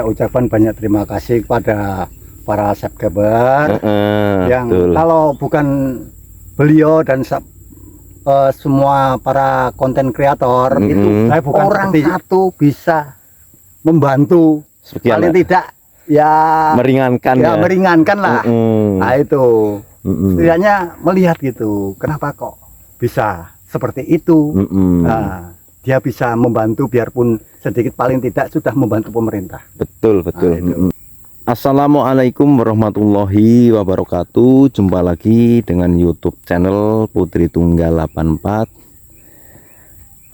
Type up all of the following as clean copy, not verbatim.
Ucapan banyak terima kasih kepada para subscriber yang betul. kalau bukan beliau dan semua para konten kreator itu saya bukan orang satu bisa membantu Sekian paling tidak ya meringankan ya meringankan lah. Nah itu setidaknya melihat gitu kenapa kok bisa seperti itu. Nah, dia bisa membantu biarpun sedikit, paling tidak sudah membantu pemerintah. Betul. Nah, Assalamualaikum warahmatullahi wabarakatuh. Jumpa lagi dengan YouTube channel Putri Tunggal 84.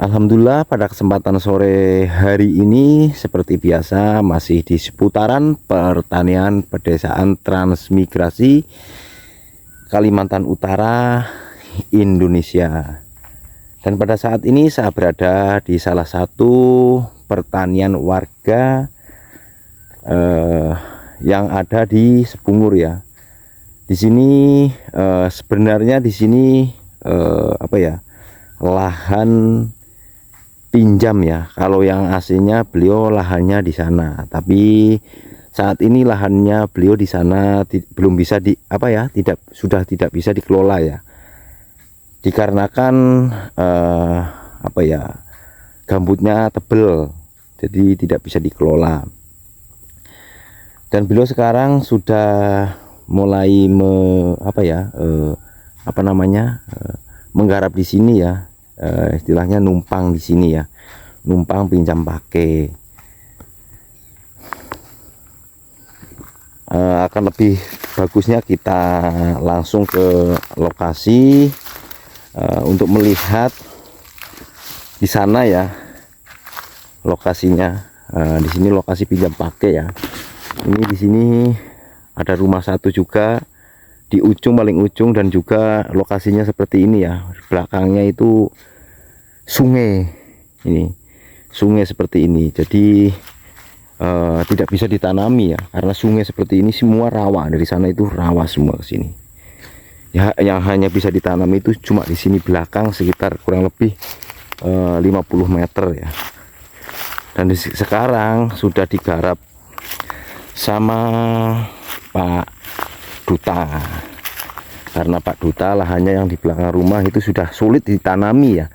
Alhamdulillah pada kesempatan sore hari ini seperti biasa masih di seputaran pertanian pedesaan transmigrasi Kalimantan Utara, Indonesia. Dan pada saat ini saya berada di salah satu pertanian warga yang ada di Sepungur ya. Di sini sebenarnya di sini lahan pinjam ya. Kalau yang aslinya beliau lahannya di sana, tapi saat ini lahannya beliau di sana belum bisa sudah tidak bisa dikelola ya. Dikarenakan gambutnya tebel, jadi tidak bisa dikelola. Dan beliau sekarang sudah mulai menggarap di sini ya, istilahnya numpang di sini ya, numpang pinjam pakai. Akan lebih bagusnya kita langsung ke lokasi untuk melihat di sana ya lokasinya. Di sini lokasi pinjam pakai ya. Ini di sini ada rumah satu juga di paling ujung, dan juga lokasinya seperti ini ya. Belakangnya itu sungai, ini sungai seperti ini. Jadi tidak bisa ditanami ya, karena sungai seperti ini semua rawa. Dari sana itu rawa semua ke sini. Ya, yang hanya bisa ditanam itu cuma di sini belakang sekitar kurang lebih 50 meter ya. Dan sekarang sudah digarap sama Pak Duta, karena Pak Duta lahannya yang di belakang rumah itu sudah sulit ditanami ya.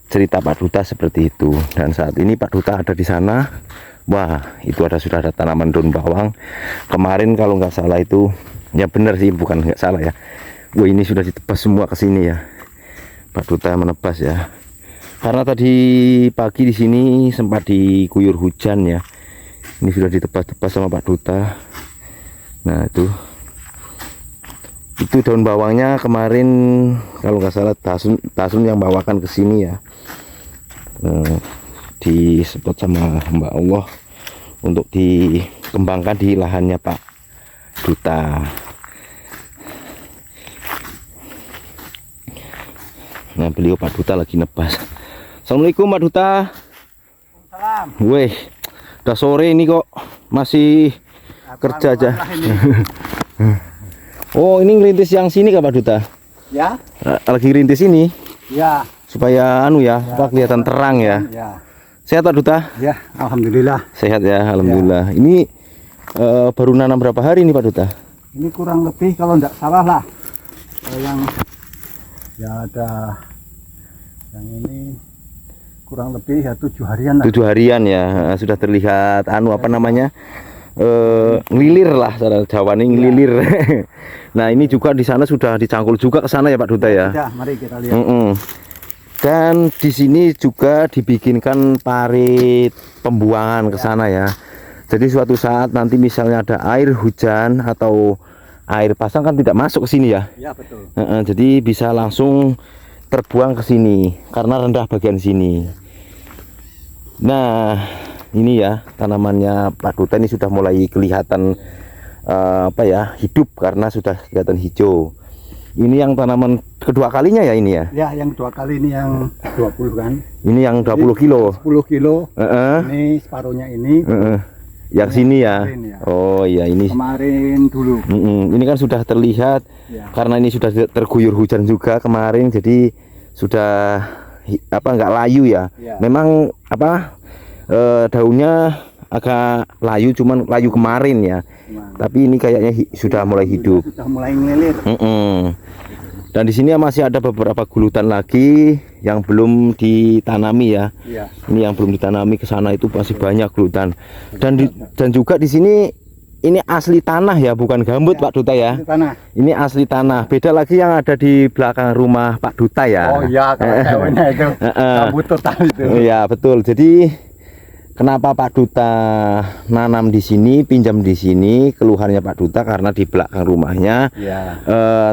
Cerita Pak Duta seperti itu. Dan saat ini Pak Duta ada di sana. Wah, itu sudah ada tanaman daun bawang. Kemarin kalau nggak salah itu, ya benar sih, bukan nggak salah ya. Wah, ini sudah ditebas semua ke sini ya. Pak Duta menebas ya. Karena tadi pagi di sini sempat diguyur hujan ya. Ini sudah ditebas-tebas sama Pak Duta. Nah, itu daun bawangnya kemarin kalau nggak salah Tasun yang bawakan ke sini ya. Disemprot sama Mbak Allah untuk dikembangkan di lahannya Pak Duta. Nah, beliau Pak Duta lagi nebas. Assalamualaikum Pak Duta. Salam. Weh, udah sore ini kok masih kerja aja. Oh, ini ngerintis yang sini Kak Pak Duta? Ya. Lagi ngerintis ini? Ya. Supaya supaya kelihatan terang ya. Ya. Sehat Pak Duta? Ya, alhamdulillah. Sehat ya, alhamdulillah. Ya. Ini baru nanam berapa hari ini Pak Duta? Ini kurang lebih kalau tidak salah lah, yang ya ada yang ini kurang lebih ya 7 harian lah. 7 harian ya, sudah terlihat ngelilir lah, cara Jawa ini ngelilir. Nah, ini juga di sana sudah dicangkul juga ke sana ya Pak Duta ya. Ya, mari kita lihat. Dan di sini juga dibikinkan parit pembuangan ke sana ya. Jadi suatu saat nanti misalnya ada air hujan atau air pasang kan tidak masuk ke sini ya. Ya, betul. Jadi bisa langsung terbuang ke sini karena rendah bagian sini. Nah, ini ya tanamannya Pak Duta ini sudah mulai kelihatan hidup karena sudah kelihatan hijau. Ini yang tanaman kedua kalinya ya ini ya? Ya, yang kedua kali ini yang 20 kan. Ini yang 20 kilo. 10 kilo. Ini separuhnya ini. Yang sini ya? Ya. Oh iya, ini kemarin dulu. Ini kan sudah terlihat ya. Karena ini sudah terguyur hujan juga kemarin, jadi sudah nggak layu ya. Memang daunnya agak layu, cuman layu kemarin ya. Tapi ini kayaknya sudah mulai hidup. Sudah mulai ngelilir. Dan di sini masih ada beberapa gulutan lagi yang belum ditanami ya. Iya. Ini yang belum ditanami, ke sana itu masih banyak gulutan. Dan juga di sini ini asli tanah ya, bukan gambut ya, Pak Duta ya. Tanah. Ini asli tanah. Beda lagi yang ada di belakang rumah Pak Duta ya. Oh iya, kalau ceweknya itu gambut total itu. Iya betul. Jadi kenapa Pak Duta nanam di sini, pinjam di sini? Keluhannya Pak Duta karena di belakang rumahnya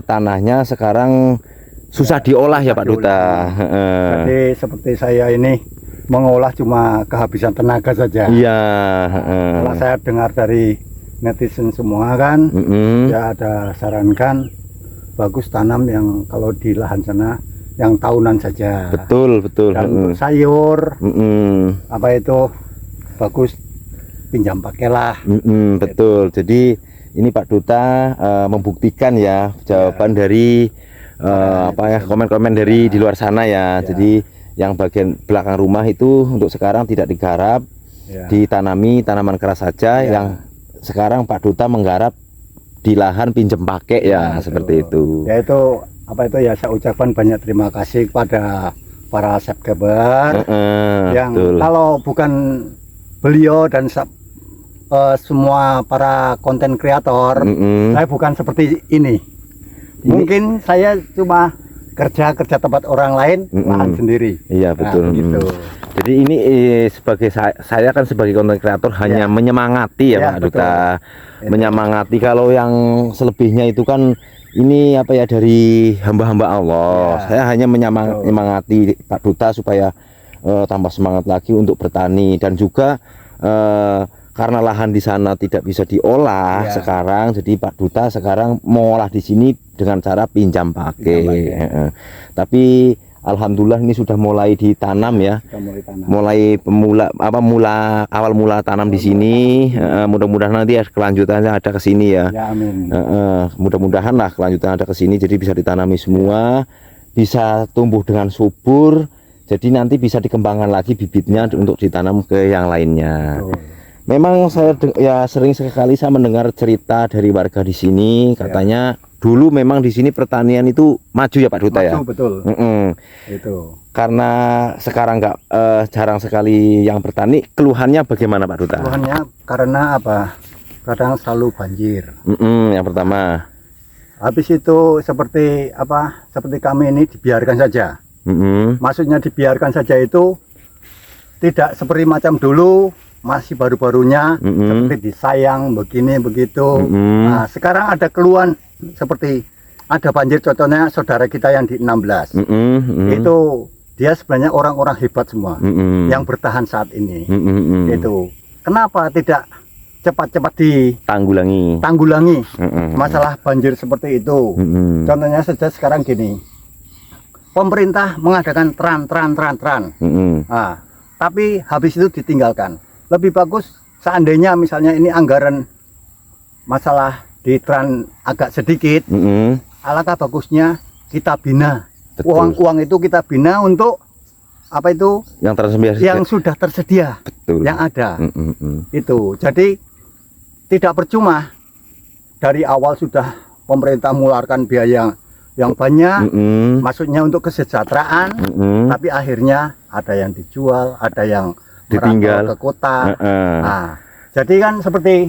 tanahnya sekarang susah diolah ya Pak Duta. Jadi seperti saya ini mengolah cuma kehabisan tenaga saja. Iya. Kalau saya dengar dari netizen semua kan, ya ada sarankan bagus tanam yang kalau di lahan sana yang tahunan saja. Betul. Dan untuk sayur, apa itu bagus pinjam pakailah. Betul. Jadi ini Pak Duta membuktikan ya jawaban dari komen-komen dari di luar sana ya. Jadi yang bagian belakang rumah itu untuk sekarang tidak digarap, ditanami tanaman keras saja. Yang sekarang Pak Duta menggarap di lahan pinjam pakai ya, seperti itu. Ya itu apa itu ya, saya ucapkan banyak terima kasih kepada para subscriber yang kalau bukan beliau dan semua para konten kreator, saya bukan seperti ini. Mungkin saya cuma kerja tempat orang lain, lahan sendiri. Iya betul. Gitu. Jadi ini sebagai saya kan sebagai konten kreator hanya menyemangati ya Pak Duta, menyemangati. Kalau yang selebihnya itu kan ini apa ya, dari hamba-hamba Allah. Saya hanya menyemangati Pak Duta supaya tambah semangat lagi untuk bertani, dan juga karena lahan di sana tidak bisa diolah sekarang, jadi Pak Duta sekarang mengolah di sini dengan cara pinjam pakai. Tapi alhamdulillah ini sudah mulai ditanam ya. Mulai awal mula tanam di sini. Mudah-mudahan nanti kelanjutannya ada ke sini ya. Amin. Mudah-mudahan lah kelanjutannya ada ke sini, jadi bisa ditanami semua, bisa tumbuh dengan subur. Jadi nanti bisa dikembangkan lagi bibitnya untuk ditanam ke yang lainnya. Memang saya ya sering sekali saya mendengar cerita dari warga di sini, katanya dulu memang di sini pertanian itu maju ya Pak Duta ya. Betul. Itu. Karena sekarang jarang sekali yang bertani. Keluhannya bagaimana Pak Duta? Keluhannya karena apa? Kadang selalu banjir. Yang pertama. Habis itu seperti apa? Seperti kami ini dibiarkan saja. Maksudnya dibiarkan saja itu tidak seperti macam dulu. Masih baru-barunya seperti disayang begini begitu. Nah, sekarang ada keluhan seperti ada banjir, contohnya saudara kita yang di 16 itu dia sebenarnya orang-orang hebat semua yang bertahan saat ini. Itu kenapa tidak cepat-cepat ditanggulangi masalah banjir seperti itu. Contohnya saja sekarang gini, pemerintah mengadakan tran. Nah, tapi habis itu ditinggalkan. Lebih bagus seandainya misalnya ini anggaran masalah di tran agak sedikit, alangkah bagusnya kita bina. Uang itu kita bina untuk apa itu yang sudah tersedia. Yang ada. Itu jadi tidak percuma dari awal sudah pemerintah mengeluarkan biaya yang banyak, maksudnya untuk kesejahteraan, tapi akhirnya ada yang dijual, ada yang ditinggal ke kota. Nah, jadi kan seperti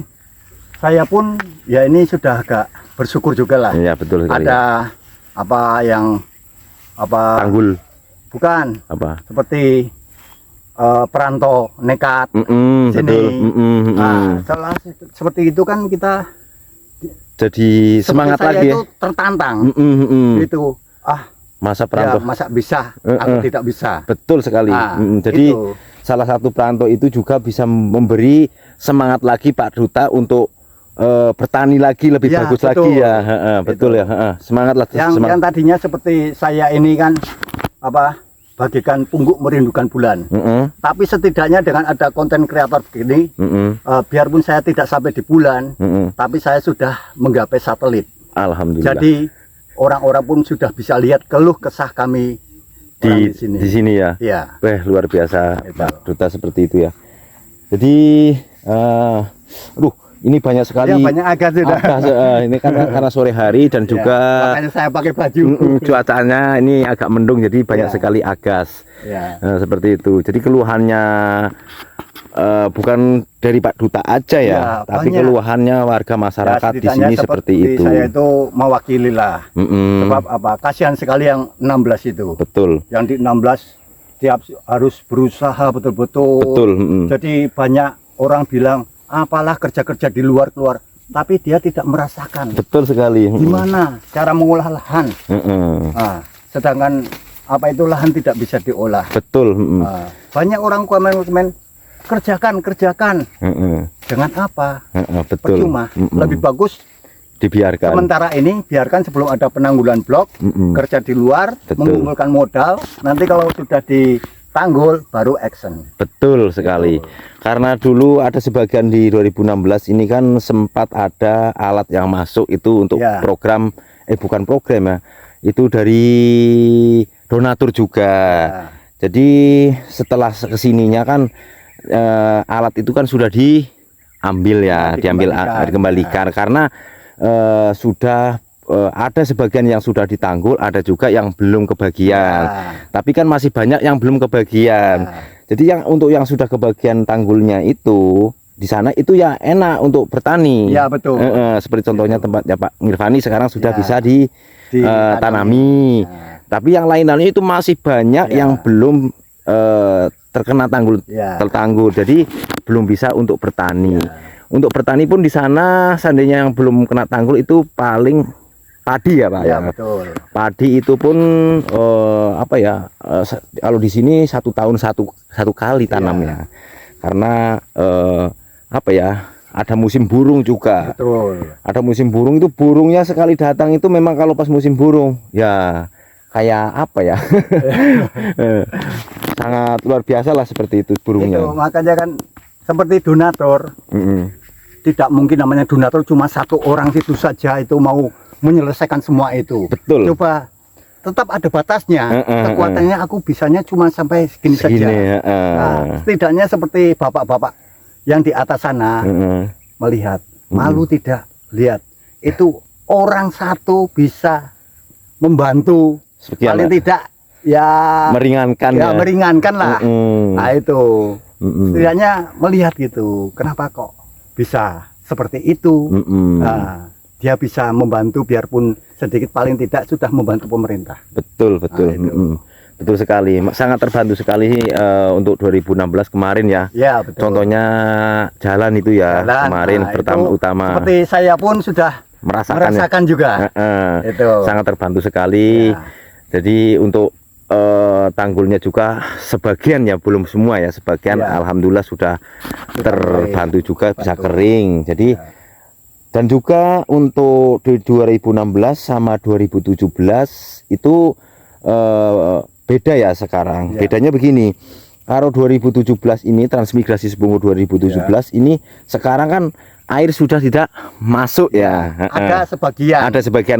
saya pun ya ini sudah agak bersyukur juga lah. Iya betul sekali. Ada tanggul, bukan apa seperti perantau nekat sini. Nah, seperti itu kan kita jadi semangat lagi itu tertantang. Itu masa perantau masa bisa atau tidak bisa. Betul sekali. Jadi itu. Salah satu perantau itu juga bisa memberi semangat lagi Pak Duta untuk bertani lagi lebih bagus lagi ya. Betul ya. Semangat lah. Yang tadinya seperti saya ini kan bagikan pungguk merindukan bulan. Tapi setidaknya dengan ada konten kreator begini, biarpun saya tidak sampai di bulan, tapi saya sudah menggapai satelit. Alhamdulillah. Jadi orang-orang pun sudah bisa lihat keluh kesah kami di sini ya. Iya. Luar biasa Pak Duta seperti itu ya. Jadi Aduh, ini banyak sekali. Ya, banyak agas sudah. Ini karena sore hari dan juga makanya saya pakai baju. Cuacanya ini agak mendung, jadi banyak sekali agas. Seperti itu. Jadi keluhannya bukan dari Pak Duta aja ya, tapi banyak. Keluhannya warga masyarakat di sini seperti itu. Saya itu mewakili lah. Sebab apa? Kasihan sekali yang 16 itu. Betul. Yang di 16 tiap harus berusaha betul-betul. Betul. Jadi banyak orang bilang apalah kerja-kerja di luar keluar, tapi dia tidak merasakan. Betul sekali. Gimana cara mengolah lahan? Nah, sedangkan apa itu lahan tidak bisa diolah. Betul. Banyak orang komen kerjakan. Dengan apa? Betul. Percuma. Lebih bagus dibiarkan. Sementara ini biarkan sebelum ada penanggulan blok, kerja di luar, mengumpulkan modal. Nanti kalau sudah ditanggul baru action. Betul sekali. Karena dulu ada sebagian di 2016 ini kan sempat ada alat yang masuk itu untuk program, bukan program ya, itu dari donatur juga. Jadi setelah kesininya kan alat itu kan sudah diambil ya, dikembalikan karena sudah ada sebagian yang sudah ditanggul, ada juga yang belum kebagian. Tapi kan masih banyak yang belum kebagian. Jadi untuk yang sudah kebagian tanggulnya itu di sana itu ya enak untuk bertani. Ya betul. Seperti contohnya tempatnya Pak Mirvani sekarang sudah bisa ditanami. Tapi yang lain-lainnya itu masih banyak yang belum terkena tertanggul, jadi belum bisa untuk bertani. Untuk bertani pun di sana seandainya yang belum kena tanggul itu paling padi ya Pak. Ya betul. Padi itu pun kalau di sini 1 tahun satu kali tanamnya. Karena ada musim burung juga. Betul. Ada musim burung, itu burungnya sekali datang itu memang kalau pas musim burung ya kayak sangat luar biasa lah seperti itu burungnya. Itu, makanya kan seperti donatur, tidak mungkin namanya donatur cuma satu orang itu saja itu mau menyelesaikan semua itu. Betul. Coba tetap ada batasnya. Kekuatannya aku bisanya cuma sampai segini saja. Nah, setidaknya seperti bapak-bapak yang di atas sana melihat, malu tidak lihat itu orang satu bisa membantu. Paling tidak ya meringankan lah. Nah itu setidaknya melihat gitu, kenapa kok bisa seperti itu. Nah, dia bisa membantu biarpun sedikit, paling tidak sudah membantu pemerintah. Betul. Nah, betul sekali, sangat terbantu sekali untuk 2016 kemarin ya. Ya betul. Contohnya jalan itu ya, kemarin utama seperti saya pun sudah merasakan juga. Itu sangat terbantu sekali. Jadi untuk tanggulnya juga sebagian ya, belum semua ya, sebagian alhamdulillah sudah terbantu juga, bisa kering. Jadi dan juga untuk 2016 sama 2017 itu beda ya sekarang. Bedanya begini, kalau 2017 ini transmigrasi Sebungur 2017 ini sekarang kan air sudah tidak masuk ya. Ada sebagian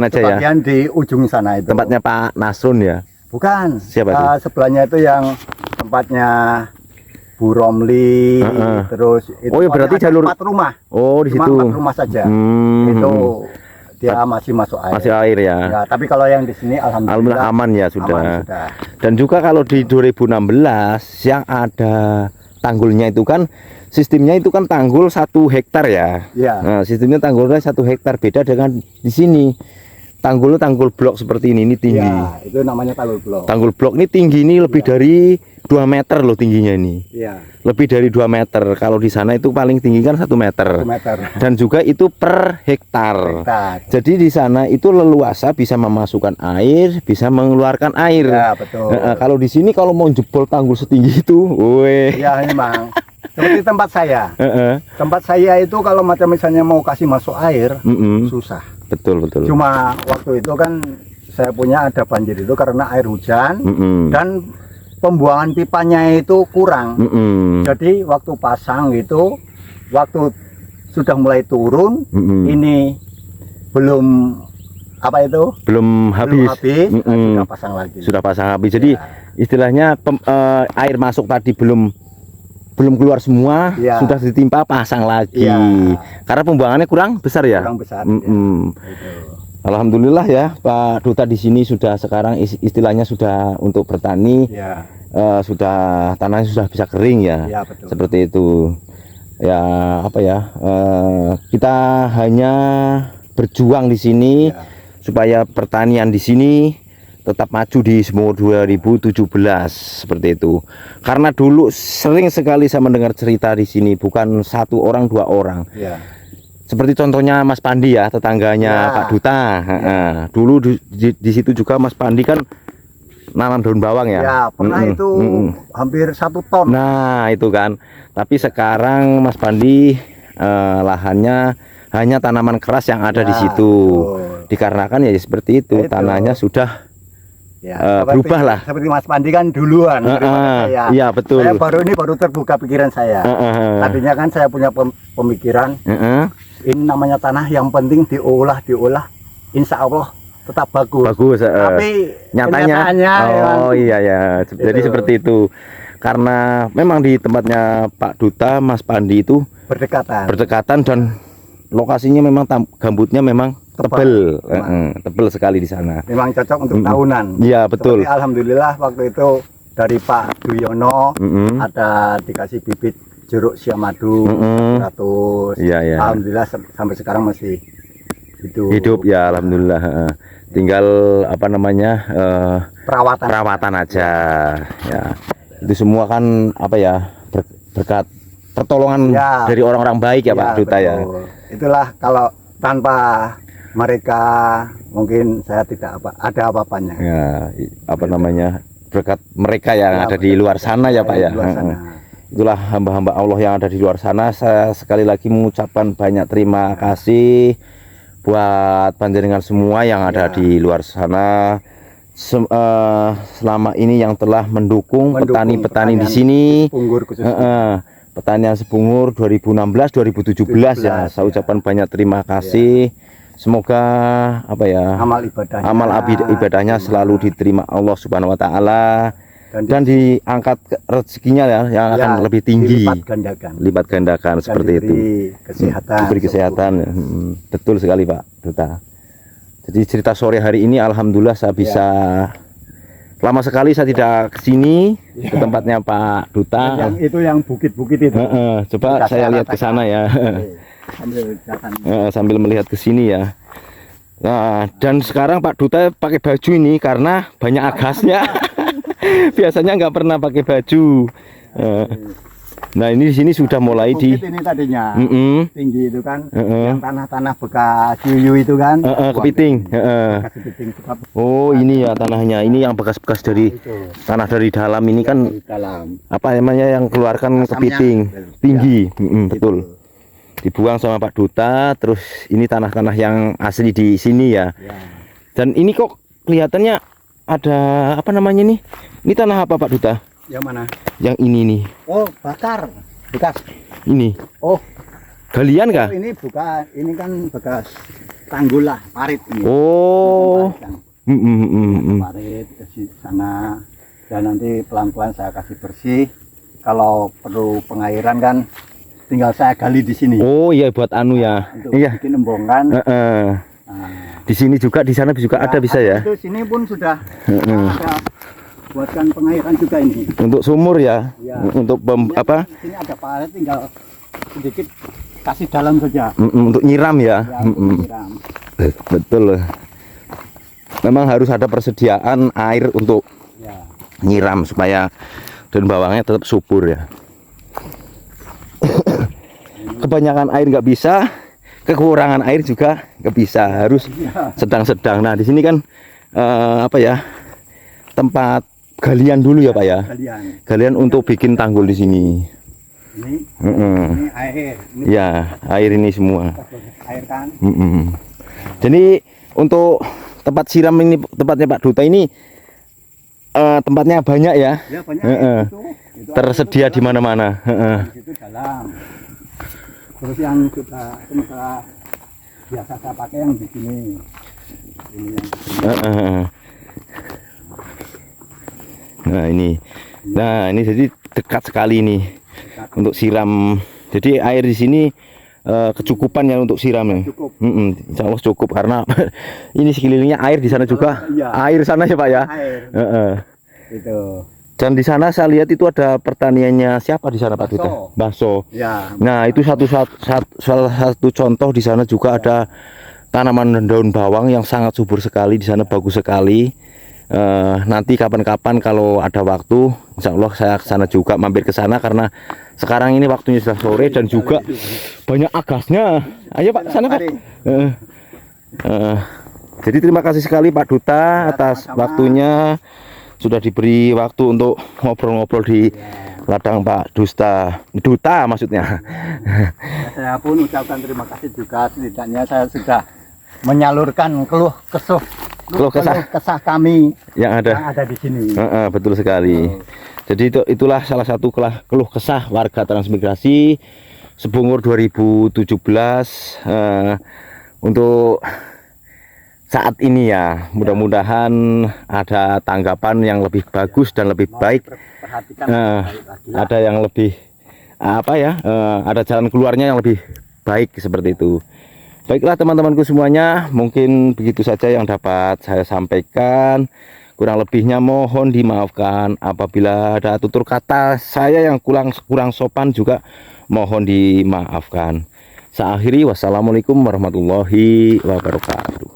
aja ya. Sebagian di ujung sana itu. Tempatnya Pak Nasrun ya. Bukan. Siapa itu? Sebelahnya itu yang tempatnya Bu Romli, terus itu berarti jalur 4 rumah. Oh, di situ. 4 rumah saja. Itu dia masih masuk air. Masih air ya. Ya, tapi kalau yang di sini alhamdulillah aman ya sudah. Dan juga kalau di 2016 yang ada tanggulnya itu kan sistemnya itu kan tanggul 1 hektar ya. Nah, sistemnya tanggulnya 1 hektar, beda dengan di sini. Tanggul blok seperti ini tinggi. Ya, itu namanya tanggul blok. Tanggul blok ini tinggi, ini lebih dari 2 meter loh tingginya ini. Iya. Lebih dari 2 meter. Kalau di sana itu paling tinggi kan 1 meter. 1 meter. Dan juga itu per hektar. Jadi di sana itu leluasa bisa memasukkan air, bisa mengeluarkan air. Ya, betul. Kalau di sini kalau mau jebol tanggul setinggi itu, ya memang. Seperti tempat saya. Tempat saya itu kalau macam misalnya mau kasih masuk air, susah. Betul. Cuma waktu itu kan saya punya ada banjir itu karena air hujan dan pembuangan pipanya itu kurang. Jadi waktu pasang gitu, waktu sudah mulai turun, ini belum belum habis. Sudah pasang lagi. Sudah pasang habis. Jadi istilahnya air masuk tadi belum belum keluar semua, Ya. sudah ditimpa pasang lagi. Ya. Karena pembuangannya kurang besar ya. Kurang besar. Mm-mm. Ya. Gitu. Alhamdulillah ya Pak Duta di sini sudah sekarang istilahnya sudah untuk bertani, Ya. sudah tanahnya sudah bisa kering ya. Ya, betul. Seperti itu. Ya apa ya? Kita hanya berjuang di sini Ya. supaya pertanian di sini tetap maju di Smur 2017 seperti itu. Karena dulu sering sekali saya mendengar cerita di sini, bukan satu orang dua orang. Ya. Seperti contohnya Mas Pandi ya, tetangganya Ya. Pak Duta. Dulu di situ juga Mas Pandi kan nanam daun bawang ya. Ya, pernah itu hampir 1 ton. Nah itu kan. Tapi sekarang Mas Pandi lahannya hanya tanaman keras yang ada Ya, di situ. betul. Dikarenakan ya seperti itu, Itu. tanahnya sudah Ya, berubah lah. Seperti Mas Pandi kan duluan daripada saya. Iya betul. Saya baru terbuka pikiran saya. Tadinya kan saya punya pemikiran ini namanya tanah yang penting diolah, insya Allah tetap bagus. Bagus. Tapi nyatanya, memang iya ya. Jadi Itu. seperti itu. Karena memang di tempatnya Pak Duta, Mas Pandi itu berdekatan dan lokasinya memang gambutnya memang tebel, tebel sekali di sana. memang cocok untuk tahunan. Iya betul. Seperti alhamdulillah waktu itu dari Pak Duyono ada dikasih bibit jeruk siamadu 100. Iya ya. Alhamdulillah sampai sekarang masih Hidup ya alhamdulillah. Tinggal apa namanya perawatan aja. Ya. Itu semua kan apa ya berkat pertolongan Ya. dari orang-orang baik ya, Pak Duta ya. betul. Itulah kalau tanpa mereka mungkin saya tidak ada apa-apanya. Ya, apa namanya? Berkat mereka yang Ya, ada di luar sana ya, Pak ya. Di luar sana. Itulah hamba-hamba Allah yang ada di luar sana. Saya sekali lagi mengucapkan banyak terima kasih buat panjenengan semua yang ada di luar sana. Selama ini yang telah mendukung petani-petani di sini. Sebungur khususnya. Pertanian Sebungur 2016-2017 ya. Saya ucapkan banyak terima kasih. Semoga apa ya? Amal ibadahnya selalu diterima Allah Subhanahu wa taala dan diangkat rezekinya ya yang akan lebih tinggi. Lipat gandakan seperti itu. Diberi kesehatan. Betul sekali Pak Duta. Jadi cerita sore hari ini alhamdulillah saya bisa lama sekali saya tidak kesini ke tempatnya Pak Duta. Yang bukit-bukit itu. Coba saya lihat ke sana ya. Sambil melihat ke sini ya. Nah, dan sekarang Pak Duta pakai baju ini karena banyak agasnya. Biasanya nggak pernah pakai baju. Nah ini di sini sudah mulai Bukit ini tadinya tinggi itu kan, yang tanah-tanah bekas yuyu itu kan, kepiting. bekas kepiting. Oh ini ya tanahnya, ini yang bekas-bekas dari tanah dari dalam ini kan Dalam. apa namanya yang keluarkan kepiting tinggi, betul. Dibuang sama Pak Duta, terus ini tanah-tanah yang asli di sini ya. Dan ini kok kelihatannya ada apa namanya nih? Ini tanah apa Pak Duta? Yang mana? Yang ini nih. Oh, bakar. Bekas. Ini. Oh, galian kah? ini bukan, ini kan bekas tanggul lah, parit ini. Oh. Parit ke sana. Dan nanti pelan-pelan saya kasih bersih. Kalau perlu pengairan kan tinggal saya gali di sini. Oh iya buat anu ya. Untuk Iya. bikin embongan. Nah, di sini juga, di sana juga ada bisa ya. Itu sini pun sudah ada buatkan pengairan juga ini. Untuk sumur ya. Untuk apa? Sini ada parit, tinggal sedikit kasih dalam saja. Untuk nyiram ya. Nyiram. Betul. Memang harus ada persediaan air untuk nyiram supaya daun bawangnya tetap subur ya. Kebanyakan air nggak bisa, kekurangan air juga nggak bisa, harus sedang-sedang. Nah di sini kan apa ya, tempat galian dulu ya Pak ya. Galian untuk bikin tanggul di sini. Ini air. Ini ya air ini semua. air kan. Jadi untuk tempat siram ini, tempatnya Pak Duta ini tempatnya banyak ya. Ya banyak. Itu tersedia di mana-mana. Itu dalam. Terus yang sudah biasa saya pakai yang di sini. Ini yang di sini. Nah ini jadi dekat sekali nih. untuk siram. Jadi air di sini kecukupan ya untuk siram ya. Cukup. Insya Allah cukup karena ini sekelilingnya air di sana juga. Iya. Air sana ya Pak ya. Air. Gitu. Dan di sana saya lihat itu ada pertaniannya siapa di sana Pak Duta? Bakso. Ya. Nah itu salah satu contoh di sana juga ada tanaman daun bawang yang sangat subur sekali di sana, bagus sekali. Nanti kapan-kapan kalau ada waktu, insya Allah saya ke sana juga, mampir ke sana karena sekarang ini waktunya sudah sore dan juga banyak agasnya. Ayo Pak, sana Pak. Jadi terima kasih sekali Pak Duta atas waktunya. Sudah diberi waktu untuk ngobrol-ngobrol di ladang Pak Duta maksudnya. Saya pun ucapkan terima kasih juga, setidaknya saya sudah menyalurkan keluh kesah kami yang ada di sini. Betul sekali. Jadi itulah salah satu keluh kesah warga transmigrasi Sebungur 2017 untuk saat ini ya. Mudah-mudahan ada tanggapan yang lebih bagus dan lebih baik. Ada yang lebih ada jalan keluarnya yang lebih baik seperti itu. Baiklah teman-temanku semuanya, mungkin begitu saja yang dapat saya sampaikan. Kurang lebihnya mohon dimaafkan. Apabila ada tutur kata saya yang kurang sopan juga mohon dimaafkan. Saya akhiri, wassalamualaikum warahmatullahi wabarakatuh.